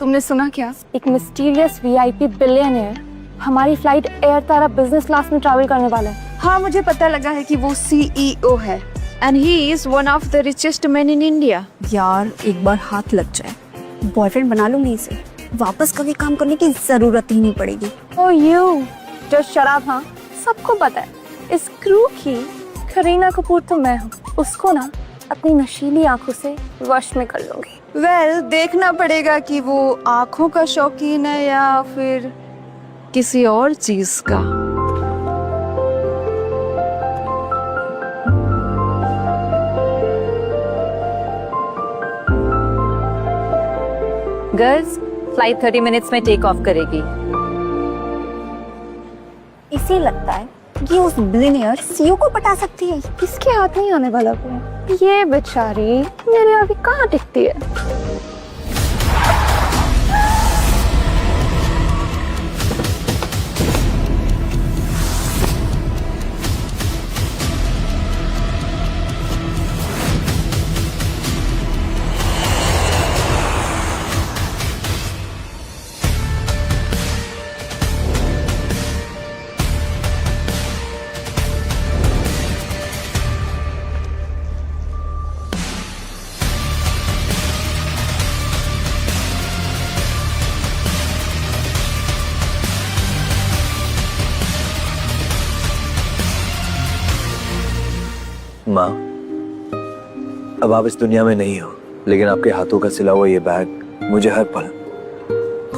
तुमने सुना क्या? एक मिस्टीरियस वीआईपी बिलियनियर हमारी फ्लाइट एयर तारा बिजनेस क्लास में ट्रैवल करने वाला है। हाँ, मुझे पता लगा है कि वो CEO है and he is one of the richest man in India. यार एक बार हाथ लग जाए, बॉयफ्रेंड बना लूंगी इसे, वापस कभी काम करने की जरूरत ही नहीं पड़ेगी। ओ यू जस्ट शट अप। हाँ, सबको पता है इस क्रू की करीना कपूर तो मैं हूँ। उसको ना अपनी नशीली आंखों से वश में कर लूंगी। वेल, देखना पड़ेगा कि वो आंखों का शौकीन है या फिर किसी और चीज का। गर्ल्स, फ्लाइट 30 मिनट्स में टेक ऑफ करेगी। इसे लगता है कि उस बिलियनियर सीईओ को पटा सकती है। इसके हाथ नहीं आने वाला कोई। ये बेचारी मेरे आगे कहाँ टिकती है। माँ, अब आप इस दुनिया में नहीं हो, लेकिन आपके हाथों का सिला हुआ ये बैग मुझे हर पल,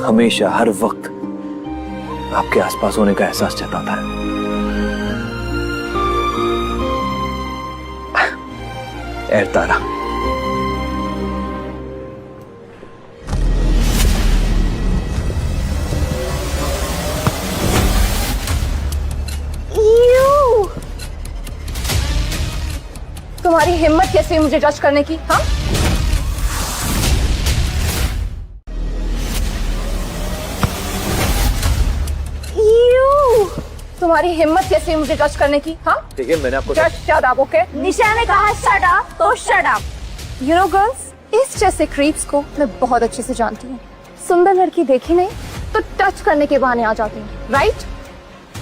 हमेशा, हर वक्त आपके आसपास होने का एहसास जताता है। एयर तारा। तुम्हारी हिम्मत कैसे हुई मुझे जज करने की? हाँ, तुम्हारी हिम्मत कैसे हुई मुझे जज करने की? हाँ, ठीक है, मैंने आपको जस्ट शट अप। ओके, निशा ने कहा शट अप तो shut up. You know girls, इस जैसे क्रीप्स को मैं बहुत अच्छे से जानती हूँ। सुंदर लड़की देखी नहीं तो टच करने के बहाने आ जाती हूँ, right?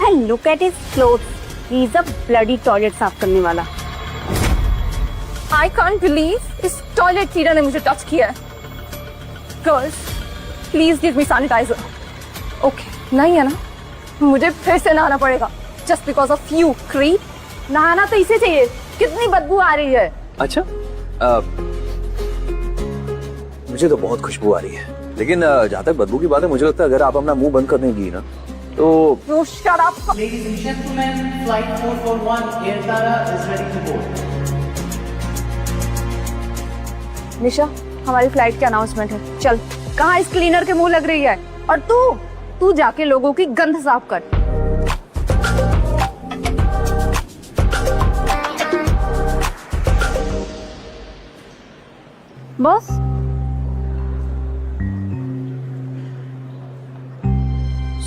And look at his clothes, he is a bloody toilet साफ करने वाला। I can't believe इस टॉयलेट क्लीनर ने मुझे टच किया है। Girls, please give me sanitiser. Okay, नहीं है ना? मुझे फिर से नहाना पड़ेगा just because of you creep. नहाना तो इसे चाहिए, कितनी बदबू आ रही है। अच्छा, मुझे तो बहुत खुशबू आ रही है, लेकिन जहाँ तक बदबू की बात है, मुझे लगता है अगर आप अपना मुंह बंद कर देंगी ना तो You shut up. Ladies and gentlemen, flight 441 Air Tara is ready to board. निशा, हमारी फ्लाइट की अनाउंसमेंट है, चल। कहाँ इस क्लीनर के मुंह लग रही है? और तू जाके लोगों की गंध साफ कर। बस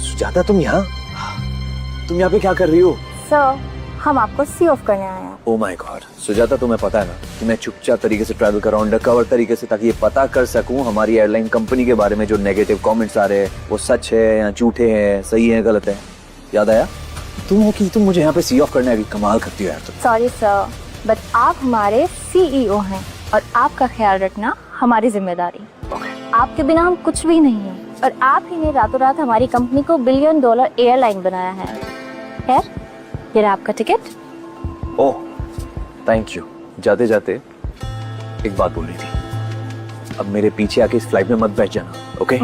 सुजाता, तुम यहाँ पे क्या कर रही हो? सर, हम आपको सी ऑफ करने आए हैं। ओ माय गॉड, सुजाता, तुम्हें पता है ना कि मैं चुपचाप तरीके से ट्रैवल कर रहा हूँ, अंडरकवर तरीके से, ताकि ये पता कर सकूं हमारी एयरलाइन कंपनी के बारे में जो नेगेटिव कमेंट्स आ रहे हैं वो सच है या झूठे हैं, सही है गलत है। याद आया तुम हो कि तुम मुझे यहाँ पे सी ऑफ करने आ गई। कमाल करती हो यार तुम। सॉरी सर, बट आप हमारे CEO हैं और आपका ख्याल रखना हमारी जिम्मेदारी। आपके बिना हम कुछ भी नहीं है और आप ही ने रातों रात हमारी कंपनी को $1 बिलियन एयरलाइन बनाया है। खैर, ये रहा आपका टिकट। Oh, thank you. जाते जाते एक बात बोल रही थी, अब मेरे पीछे आके इस फ्लाइट में मत बैठ जाना, ओके?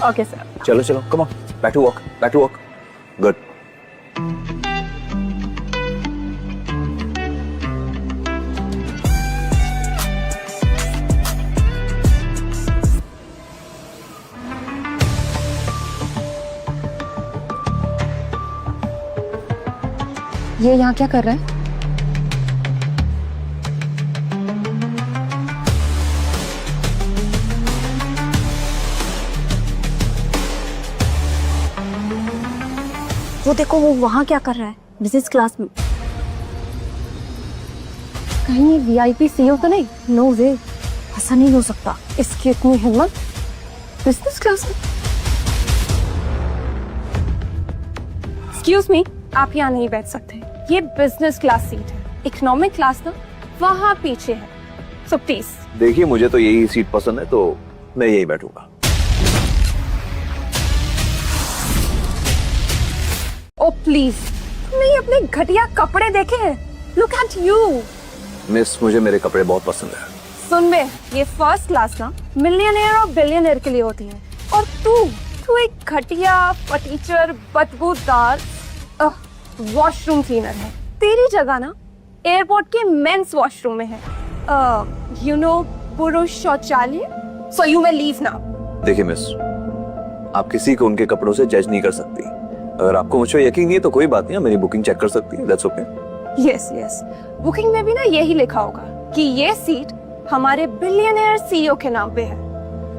Okay sir. चलो चलो, come on, back to work, back to work. Good. ये यहाँ क्या कर रहा है? वो देखो, वो वहाँ क्या कर रहा है बिजनेस क्लास में। कहीं VIP CEO तो नहीं? नो वे, ऐसा नहीं हो सकता। इसकी इतनी हिम्मत। बिजनेस क्लास में? एक्सक्यूज मी, आप यहाँ नहीं बैठ सकते। ये बिजनेस क्लास सीट है, इकोनॉमिक क्लास ना वहाँ पीछे है, सो प्लीज। देखिए मुझे तो यही सीट पसंद है तो मैं यही बैठूंगा। ओ प्लीज, तुमने ये अपने घटिया कपड़े देखे हैं? Look at you. मिस, मुझे मेरे कपड़े बहुत पसंद है। सुन बे, ये फर्स्ट क्लास ना मिलियनेयर और बिलियनेयर के लिए होती है, और तू एक घटिया फटीचर बदबूदार वॉशरूम क्लीनर है। तेरी जगह ना एयरपोर्ट के मेंस वॉशरूम में है, यू नो, पुरुष शौचालय। So you may leave now. देखिए मिस, आप किसी को उनके कपड़ों से जज नहीं कर सकती। अगर आपको मुझ पर यकीन नहीं है तो कोई बात नहीं, मेरी बुकिंग चेक कर सकती है। That's okay. Yes yes, booking में भी ना यही लिखा होगा कि ये सीट हमारे बिलियनेयर सीईओ के नाम पे है।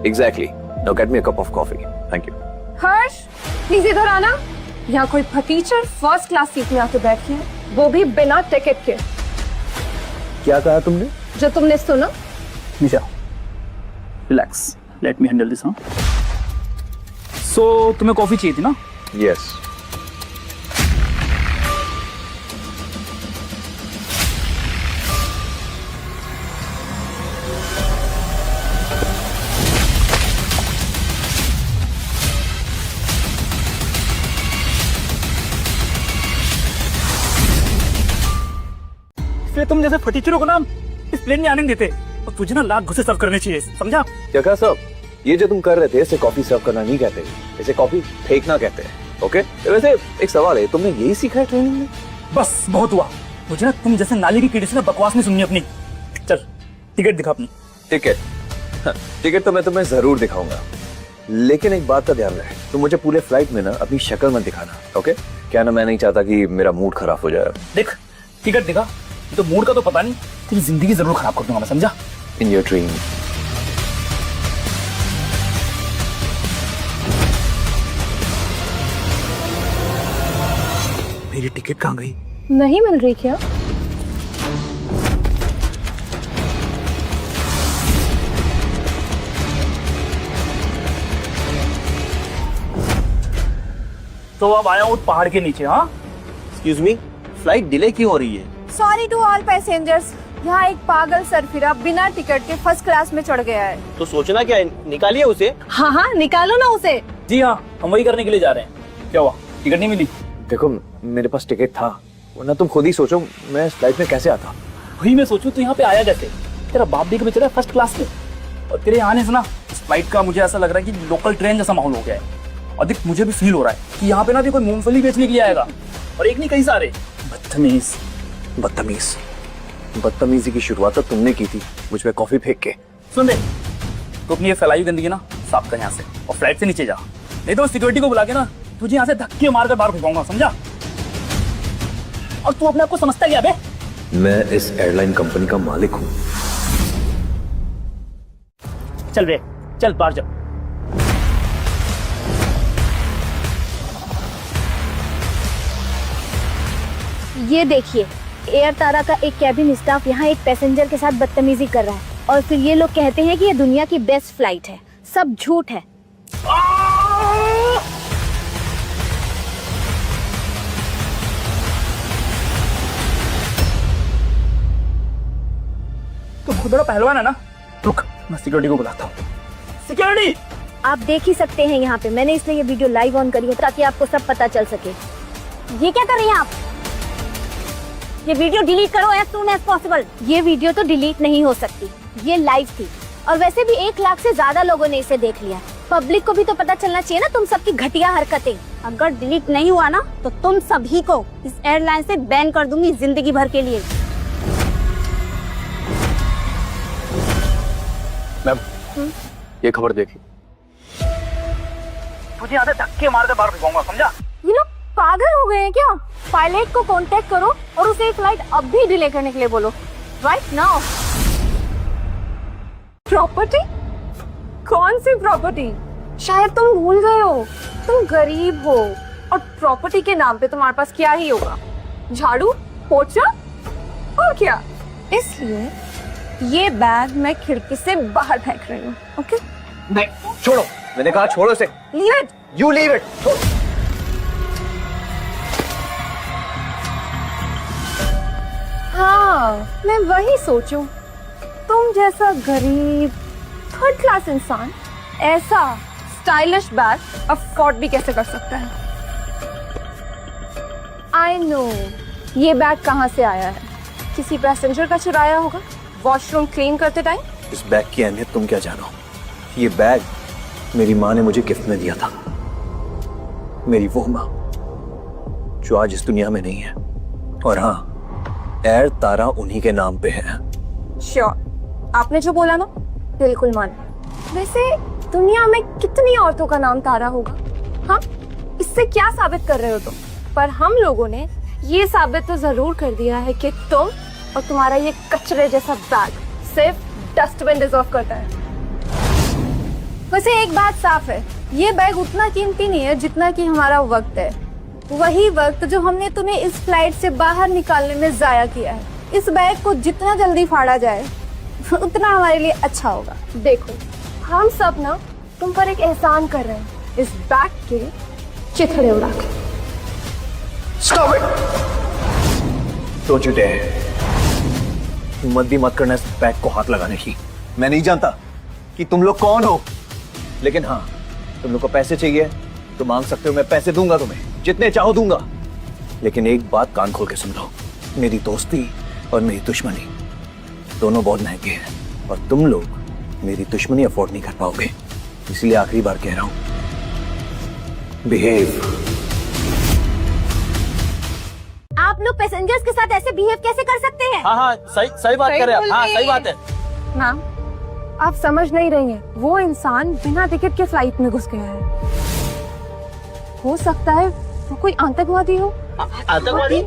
Exactly. Now get me a cup of coffee. Thank you. Harsh, please इधर आना। यहाँ कोई फटीचर फर्स्ट क्लास सीट में आके बैठी है, वो भी बिना टिकट के। क्या कहा तुमने? जो तुमने सुना। Nisha, relax, let me handle this. हाँ, सो तुम्हें कॉफी चाहिए थी ना? यस। इसलिए तुम जैसे फटीचरों को ना इस प्लेन में आने नहीं देते, और तुझे ना लाख घुसे सर्व करने चाहिए, समझा? क्या कहा सब? ये जो तुम कर रहे थे इसे कॉफी सर्व करना नहीं कहते, इसे कॉफी फेंकना कहते हैं। ओके? वैसे एक सवाल है, तुमने यही सीखा है ट्रेनिंग में? बस बहुत हुआ, मुझे ना तुम जैसे नाली की कीड़ी से ना बकवास नहीं सुननी अपनी। चल टिकट दिखा अपनी। टिकट? हाँ, टिकट तो मैं तुम्हें जरूर दिखाऊंगा, लेकिन एक बात का ध्यान रहे, तुम मुझे पूरे फ्लाइट में ना अपनी शक्ल मत दिखाना। ओके? क्या ना, मैं नहीं चाहता कि मेरा मूड खराब हो जाए। देख, टिकट दिखा, तो मूड का तो पता नहीं, तेरी जिंदगी जरूर खराब कर दूंगा मैं, समझा? In your dream. मेरी टिकट कहाँ गई? नहीं मिल रही क्या? तो अब आया हूँ पहाड़ के नीचे। हाँ, एक्सक्यूज मी, फ्लाइट डिले क्यों हो रही है? सॉरी टू ऑल पैसेंजर्स, यहाँ एक पागल सरफिरा बिना टिकट के फर्स्ट क्लास में चढ़ गया है। तो सोचना क्या है, निकालिए उसे। हाँ हाँ, निकालो ना उसे। जी हाँ, हम वही करने के लिए जा रहे हैं। क्या हुआ, टिकट नहीं मिली? देखो मेरे पास टिकट था, वरना तुम खुद ही सोचो मैं इस फ्लाइट में कैसे आता। वही मैं सोचूं तू यहाँ पे आया कैसे? तेरा बाप भी कभी चला फर्स्ट क्लास में, और तेरे आने से ना इस फ्लाइट का मुझे ऐसा लग रहा है कि लोकल ट्रेन जैसा माहौल हो गया है। और देख, मुझे भी फील हो रहा है कि यहाँ पे ना भी कोई मूंगफली बेचने के लिए आएगा, और एक नहीं कई सारे। बदतमीज। बदतमीज? बदतमीजी की शुरुआत तो तुमने की थी मुझ पे कॉफी फेंक के। सुन दे, तो अपनी ये फैलाई हुई गंदगी ना साफ कर यहाँ से, और फ्लाइट से नीचे जा, नहीं तो सिक्योरिटी को बुला के ना तुझे यहाँ से धक्के मारकर बाहर फेंकूंगा, समझा? और तू अपने आप को समझता क्या बे? मैं इस एयरलाइन कंपनी का मालिक हूँ। चल बे, चल बाहर चल। ये देखिए, एयर तारा का एक कैबिन स्टाफ यहाँ एक पैसेंजर के साथ बदतमीजी कर रहा है, और फिर ये लोग कहते हैं कि ये दुनिया की बेस्ट फ्लाइट है। सब झूठ है। तो बहुत बड़ा पहलवान है ना? रुक, मैं सिक्योरिटी को बुलाता हूँ। सिक्योरिटी! आप देख ही सकते हैं यहाँ पे, मैंने इसलिए ये वीडियो लाइव ऑन करी है ताकि आपको सब पता चल सके। ये क्या कर रही हैं आप? ये वीडियो डिलीट करो as soon as possible। ये वीडियो तो डिलीट नहीं हो सकती, ये लाइव थी, और वैसे भी 1 लाख से ज्यादा लोगों ने इसे देख लिया। पब्लिक को भी तो पता चलना चाहिए ना तुम सबकी घटिया हरकतें। अगर डिलीट नहीं हुआ ना तो तुम सभी को इस एयरलाइन से बैन कर दूंगी जिंदगी भर के लिए। मैम, ये खबर देखिए। तुझे यहाँ से धक्के मारकर बाहर फेंकूंगा, समझा? ये लोग पागल हो गए हैं क्या? पायलट को कांटेक्ट करो और उसे फ्लाइट अब भी डिले करने के लिए बोलो, राइट नाउ। प्रॉपर्टी? कौन सी प्रॉपर्टी? शायद तुम भूल गए हो, तुम गरीब हो, और प्रॉपर्टी के नाम पे तुम्हारे पास क्या ही होगा? झाड़ू, पोछा, और क्या? इसलिए ये बैग मैं खिड़की से बाहर फेंक रही हूँ। ओके? नहीं, छोड़ो, मैंने कहा छोड़ो इसे। Leave it. You leave it. हाँ, मैं वही सोचूं, तुम जैसा गरीब थर्ड क्लास इंसान ऐसा स्टाइलिश बैग अफोर्ड भी कैसे कर सकता है? आई नो ये बैग कहाँ से आया है, किसी पैसेंजर का चुराया होगा वॉशरूम क्लीन करते टाइम। इस बैग की अहमियत तुम क्या जानो? ये बैग मेरी माँ ने मुझे गिफ्ट में दिया था। मेरी वो माँ जो आज इस दुनिया में नहीं है। और हाँ, एयर तारा उन्हीं के नाम पे है। श्योर, आपने जो बोला ना बिल्कुल मान। वैसे दुनिया में कितनी औरतों का नाम तारा होगा? हाँ, इससे क्या साबित कर रहे हो तुम? पर हम लोगों ने ये साबित तो जरूर कर दिया है कि तुम और तुम्हारा ये कचरे जैसा बैग सिर्फ डस्टबिन डिजर्व करता है। वैसे एक बात साफ है, ये बैग उतना कीमती नहीं है जितना कि हमारा वक्त है। वही वक्त जो हमने तुम्हें इस फ्लाइट से बाहर निकालने में जाया किया है। इस बैग को जितना जल्दी फाड़ा जाए उतना हमारे लिए अच्छा होगा। देखो, हम सब ना तुम पर एक एहसान कर रहे हैं इस बैग के चिथड़े उड़ा के। Stop it! Don't you dare! हिम्मत भी मत करना इस बैग को हाथ लगाने की। मैं नहीं जानता कि तुम लोग कौन हो, लेकिन हाँ, तुम लोग को पैसे चाहिए तो मांग सकते हो, मैं पैसे दूंगा तुम्हें, जितने चाहो दूंगा। लेकिन एक बात कान खोल के सुन लो, मेरी दोस्ती और मेरी दुश्मनी दोनों बहुत महंगे हैं और तुम लोग मेरी दुश्मनी अफोर्ड नहीं कर पाओगे। इसलिए आखिरी बार कह रहा हूं, बिहेव। आप लोग पैसेंजर्स के साथ ऐसे बिहेव कैसे कर सकते हैं? हाँ हाँ, सही सही बात कर रहे हैं आप। हाँ सही बात है। मैम, आप समझ नहीं रही हैं, वो इंसान बिना टिकट के फ्लाइट में घुस गया है। हो सकता है वो कोई आतंकवादी हो। आतंकवादी?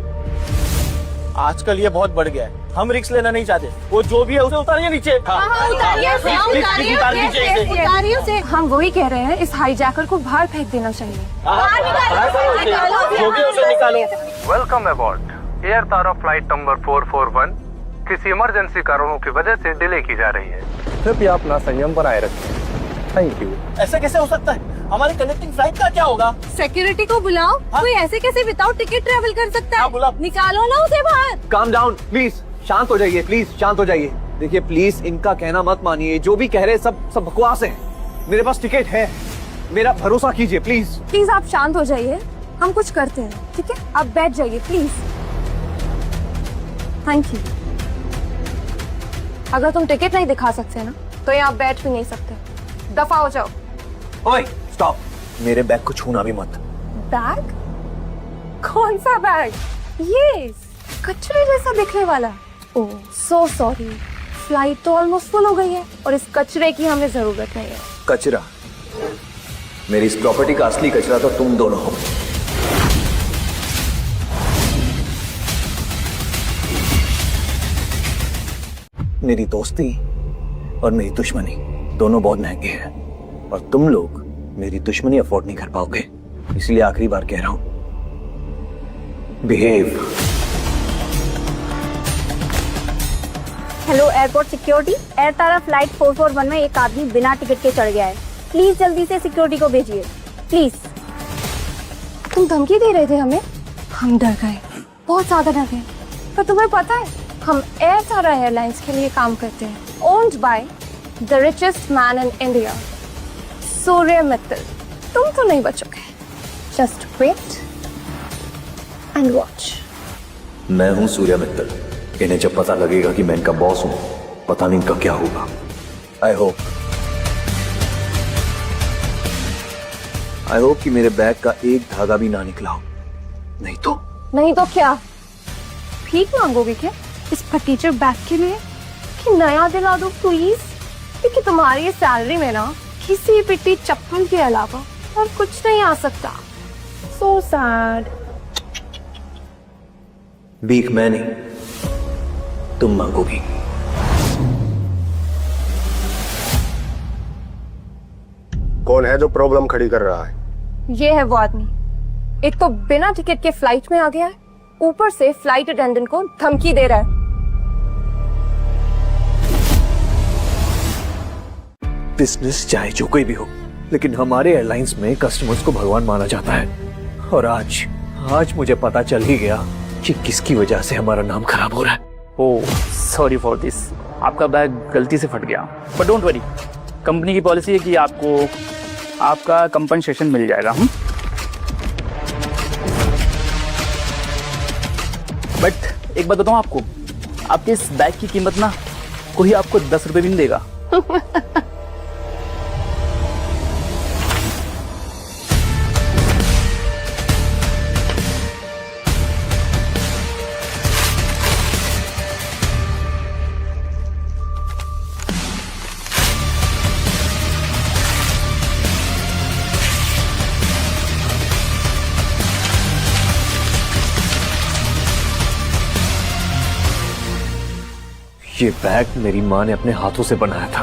आजकल ये बहुत बढ़ गया है, हम रिस्क लेना नहीं चाहते। वो जो भी है उसे उतारिए नीचे। उतारिए उसे। हम वही कह रहे हैं, इस हाईजैकर को बाहर फेंक देना चाहिए। जो भी उसे निकालो। Welcome अबॉर्ड। Air Tara flight number 441 किसी इमरजेंसी कारणों की वजह से डिले की जा रही है। कृपया अपना संयम बनाए रखें। Thank you. ऐसा कैसे हो सकता है? हमारे कनेक्टिंग फ्लाइट का क्या होगा? सिक्योरिटी को बुलाओ। कोई ऐसे कैसे विदाउट टिकट ट्रेवल कर सकता है? बुलाओ। निकालो ना उसे बाहर। काम डाउन प्लीज, शांत हो जाइए प्लीज, शांत हो जाइए। देखिए प्लीज, इनका कहना मत मानिए, जो भी कह रहे हैं सब बकवास है। मेरे पास टिकट है, मेरा भरोसा कीजिए प्लीज। प्लीज आप शांत हो जाइए, हम कुछ करते हैं, ठीक है? आप बैठ जाइए प्लीज। Thank you. अगर तुम टिकट नहीं दिखा सकते ना तो यहाँ बैठ भी नहीं सकते। दफा हो जाओ। ओए स्टॉप, मेरे बैग को छूना भी मत। बैग? कौन सा बैग? ये कचरे जैसा दिखने वाला। ओह सो सॉरी, फ्लाइट तो ऑलमोस्ट फुल हो गई है और इस कचरे की हमें जरूरत नहीं है। कचरा? मेरी इस प्रॉपर्टी का असली कचरा तो तुम दोनों हो। मेरी दोस्ती और मेरी दुश्मनी दोनों बहुत महंगे हैं और तुम लोग मेरी दुश्मनी अफोर्ड नहीं कर पाओगे। इसलिए आखिरी बार कह रहा हूं, behave. Hello airport security, air Tara flight 441 में एक आदमी बिना टिकट के चढ़ गया है। प्लीज जल्दी से सिक्योरिटी को भेजिए प्लीज। तुम धमकी दे रहे थे हमें? हम डर गए, बहुत ज्यादा डर गए। पर तुम्हें पता है, हम एयर तारा एयरलाइंस के लिए काम करते हैं, owned by the richest man in India, Surya Mittal. तुम तो नहीं बचोगे। Just wait and watch. मैं हूं सूर्य मित्तल। इन्हें जब पता लगेगा कि मैं इनका बॉस हूं, पता नहीं इनका क्या होगा। आई होप कि मेरे बैग का एक धागा भी ना निकला हो। नहीं तो क्या भीख मांगोगे क्या इस फटीचर बैग के लिए कि नया दिला दो प्लीज? क्योंकि तुम्हारी सैलरी में ना किसी पिट्टी चप्पल के अलावा और कुछ नहीं आ सकता। So sad. भीख मैं नहीं, तुम मांगोगी। कौन है जो प्रॉब्लम खड़ी कर रहा है? ये है वो आदमी, एक तो बिना टिकट के फ्लाइट में आ गया है, ऊपर से फ्लाइट अटेंडेंट को धमकी दे रहा है। बिजनेस चाहे जो कोई भी हो, लेकिन हमारे एयरलाइंस में कस्टमर्स को भगवान माना जाता है। और आज मुझे पता चल ही गया कि किसकी वजह से हमारा नाम खराब हो रहा है। ओह सॉरी फॉर दिस, आपका बैग गलती से फट गया, बट डोंट वरी, कंपनी की पॉलिसी है कि आपको आपका कंपनसेशन मिल जाएगा। बट एक बात बताऊं आपको, आपके इस बैग की कीमत ना कोई आपको 10 रुपए भी नहीं देगा। ये बैग मेरी माँ ने अपने हाथों से बनाया था।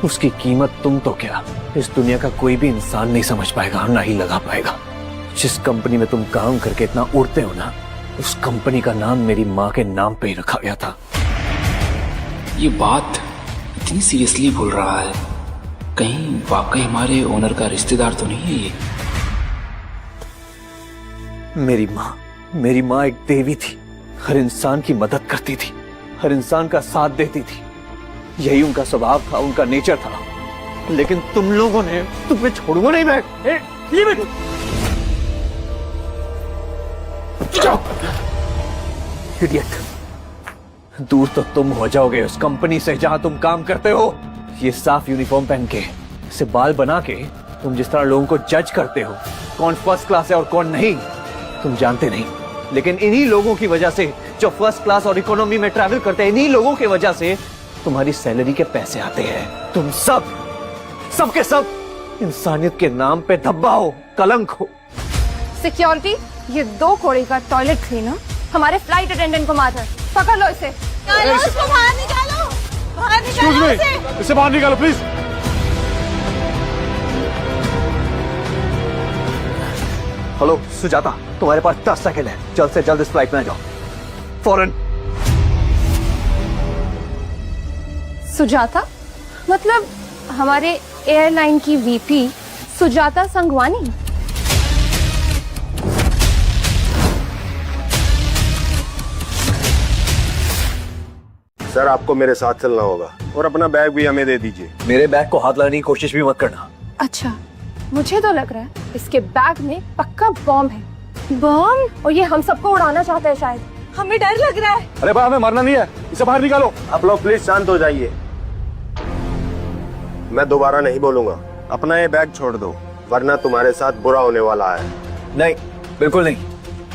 उसकी कीमत तुम तो क्या, इस दुनिया का कोई भी इंसान नहीं समझ पाएगा और ना ही लगा पाएगा। जिस कंपनी में तुम काम करके इतना उड़ते हो ना, उस कंपनी का नाम मेरी माँ के नाम पे ही रखा गया था। ये बात इतनी सीरियसली बोल रहा है, कहीं वाकई हमारे ओनर का रिश्तेदार तो नहीं है ये? मेरी माँ एक देवी थी, हर इंसान की मदद करती थी, हर इंसान का साथ देती थी। यही उनका स्वभाव था, उनका नेचर था। लेकिन तुम लोगों ने, तुम्हें छोड़ूंगा नहीं मैं। इडियट, दूर तो तुम हो जाओगे उस कंपनी से जहां तुम काम करते हो। ये साफ यूनिफॉर्म पहन के, इसे बाल बना के तुम जिस तरह लोगों को जज करते हो, कौन फर्स्ट क्लास है और कौन नहीं, तुम जानते नहीं। लेकिन इन्हीं लोगों की वजह से जो फर्स्ट क्लास और इकोनॉमी में ट्रैवल करते हैं, इन्हीं लोगों की वजह से तुम्हारी सैलरी के पैसे आते हैं। तुम सब के सब इंसानियत के नाम पे धब्बा हो, कलंक हो। सिक्योरिटी, ये 2 कौड़ी का टॉयलेट क्लीनर हमारे फ्लाइट अटेंडेंट को मार है। पकड़ लो इसे। उसको बाहर निकालो, बाहर निकालो उसे। इसे बाहर निकालो प्लीज। हेलो सुजाता, तुम्हारे पास 10 सेकंड है, जल्द से जल्द इस फ्लाइट में आ जाओ, फौरन। सुजाता मतलब हमारे एयरलाइन की वीपी सुजाता संघवानी। सर आपको मेरे साथ चलना होगा और अपना बैग भी हमें दे दीजिए। मेरे बैग को हाथ लगाने की कोशिश भी मत करना। अच्छा, मुझे तो लग रहा है इसके बैग में पक्का बॉम्ब है। बॉम्ब? और ये हम सबको उड़ाना चाहता है शायद। हमें डर लग रहा है। अरे भाई हमें मरना नहीं है, इसे बाहर निकालो। आप लोग प्लीज शांत हो जाइए, मैं दोबारा नहीं बोलूंगा। अपना ये बैग छोड़ दो, वरना तुम्हारे साथ बुरा होने वाला है। नहीं, बिल्कुल नहीं।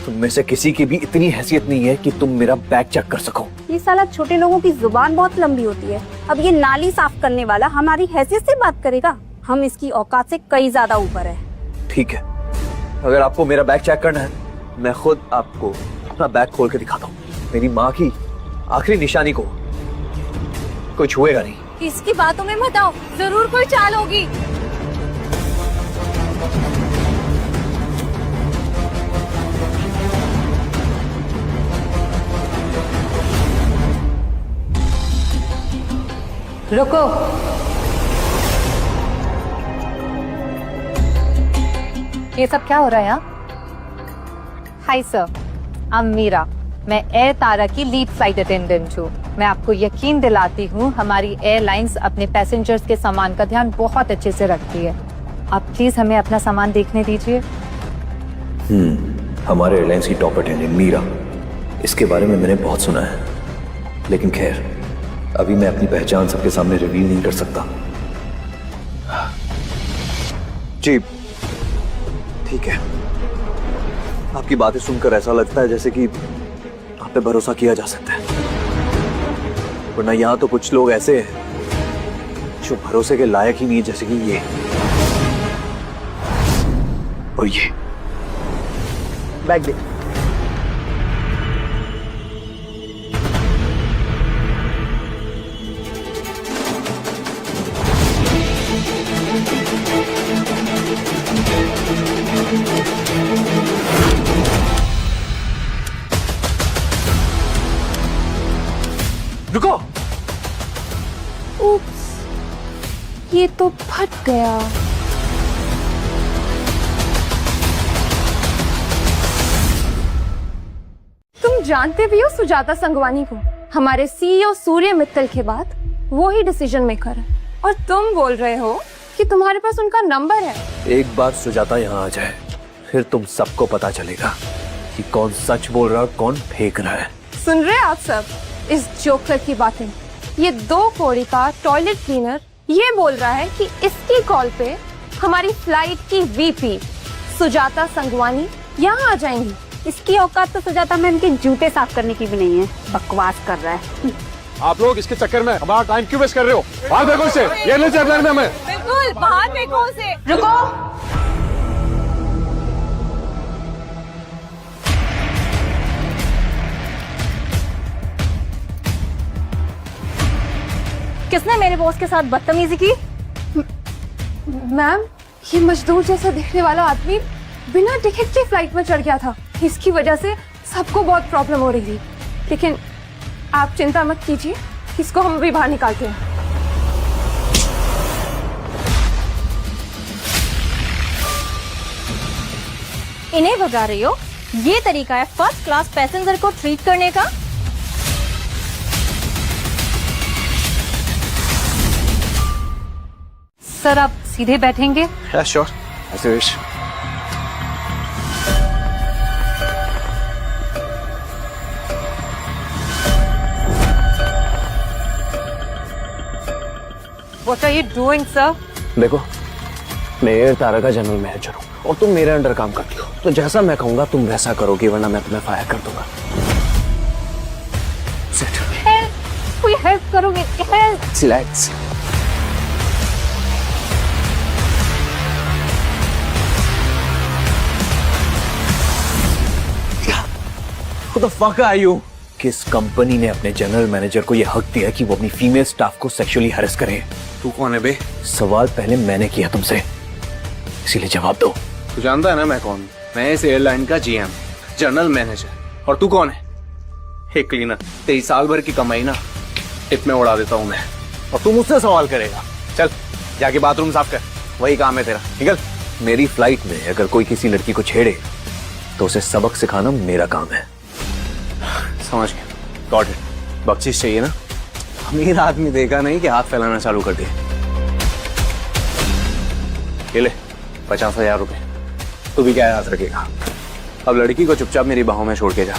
तुम में से किसी की भी इतनी हैसियत नहीं है कि तुम मेरा बैग चेक कर सको। ये साला छोटे लोगों की जुबान बहुत लंबी होती है। अब ये नाली साफ करने वाला हमारी हैसियत से बात करेगा? हम इसकी औकात से कई ज्यादा ऊपर है। ठीक है, अगर आपको मेरा बैग चेक करना है, मैं खुद आपको अपना बैग खोल के दिखाता हूँ। मेरी माँ की आखिरी निशानी को कोई छुएगा नहीं। इसकी बातों में मत आओ, जरूर कोई चाल होगी। रुको। ये सब क्या हो रहा है यहाँ? Hi sir, I am Meera. मैं एयर तारा की लीड फ्लाइट अटेंडेंट हूँ। मैं आपको यकीन दिलाती हूँ, हमारी एयरलाइंस अपने पैसेंजर्स के सामान का ध्यान बहुत अच्छे से रखती है। आप प्लीज हमें अपना सामान देखने दीजिए। हमारे एयरलाइंस की टॉप अटेंडेंट मीरा, इसके बारे में मैंने बहुत सुना है, लेकिन खैर अभी मैं अपनी पहचान सबके सामने रिवील नहीं कर सकता। जी ठीक है, आपकी बातें सुनकर ऐसा लगता है जैसे कि आप पे भरोसा किया जा सकता है, वरना यहाँ तो कुछ लोग ऐसे हैं जो भरोसे के लायक ही नहीं है, जैसे कि ये और ये। बैग दे। रुको। उप्स, ये तो फट गया। जानते भी हो सुजाता संगवानी को, हमारे सीईओ सूर्य मित्तल के बाद वो ही डिसीजन मेकर है, और तुम बोल रहे हो कि तुम्हारे पास उनका नंबर है। एक बार सुजाता यहाँ आ जाए फिर तुम सबको पता चलेगा कि कौन सच बोल रहा है और कौन फेंक रहा है। सुन रहे आप सब इस जोकर की बातें? ये 2 कौड़ी का टॉयलेट क्लीनर ये बोल रहा है कि इसकी कॉल पे हमारी फ्लाइट की वीपी सुजाता संगवानी यहाँ आ जाएंगी। इसकी औकात तो सुजाता मैम के जूते साफ करने की भी नहीं है, बकवास कर रहा है। आप लोग इसके चक्कर में हमारा टाइम क्यों वेस्ट कर रहे हो? बाहर देखो इसे, ये नहीं चल हमें। बिल्कुल बाहर देखो उसे। रुको, किसने मेरे बॉस के साथ बदतमीजी की? मैम ये मजदूर जैसा दिखने वाला आदमी बिना टिकट के फ्लाइट में चढ़ गया था, इसकी वजह से सबको बहुत प्रॉब्लम हो रही थी। लेकिन आप चिंता मत कीजिए, इसको हम भी बाहर निकालते हैं। इन्हें भगा रही हो? ये तरीका है फर्स्ट क्लास पैसेंजर को ट्रीट करने का? सर आप सीधे बैठेंगे? श्योर, ऐसे wish. What are you doing, sir? देखो, मैं एयर तारा का जनरल मैनेजर हूँ और तुम मेरे अंडर काम करती हो, तो जैसा मैं कहूंगा तुम वैसा करोगी, वरना मैं तुम्हें फायर कर दूंगा। कोई हेल्प करोगे? Help. Relax. Who the fuck are you? किस कंपनी ने अपने जनरल मैनेजर को यह हक दिया कि वो अपनी फीमेल स्टाफ को सेक्सुअली हैरेस करे? तू कौन है बे? सवाल पहले मैंने किया तुमसे, इसीलिए जवाब दो। तू जानता है ना मैं कौन? मैं इस एयरलाइन का जीएम, जनरल मैनेजर। और तू कौन है? एक क्लीनर। तेरी साल भर की कमाई ना टिप में उड़ा देता हूँ मैं, और तू मुझसे सवाल करेगा। चल जाके बाथरूम साफ कर, वही काम है तेरा, निकल। मेरी फ्लाइट में अगर कोई किसी लड़की को छेड़े तो उसे सबक सिखाना मेरा काम है। समझ गया, गॉट इट। बख्शिश चाहिए ना? अमीर आदमी देखा नहीं कि हाथ फैलाना चालू कर दिए। ये ले 50,000 रुपए, तू भी क्या याद रखेगा। अब लड़की को चुपचाप मेरी बाहों में छोड़ के जा।